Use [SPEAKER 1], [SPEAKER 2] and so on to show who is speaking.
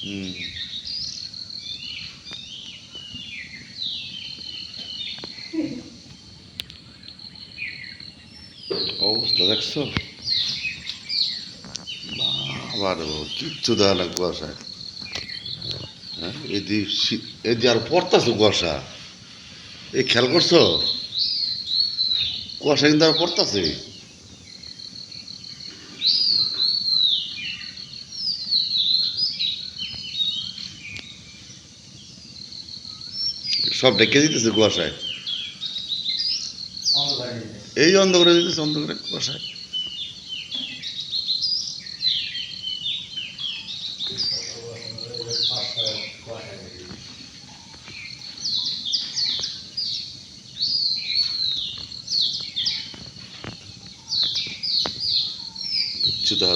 [SPEAKER 1] হুম, অবস্থা দেখছো? আবার কিচ্ছু দেওয়া না কুয়াশায়। হ্যাঁ, এদি আর পড়তাছে কুয়াশা। এই খেয়াল করছো? কুয়াশা কিন্তু আর পড়তাছে। সব ঢেকে দিতেছে কুয়াশায়। এই অন্ধ করে দিতেছে, অন্ধ করে কুয়াশায়। কিচ্ছু দেখা যায়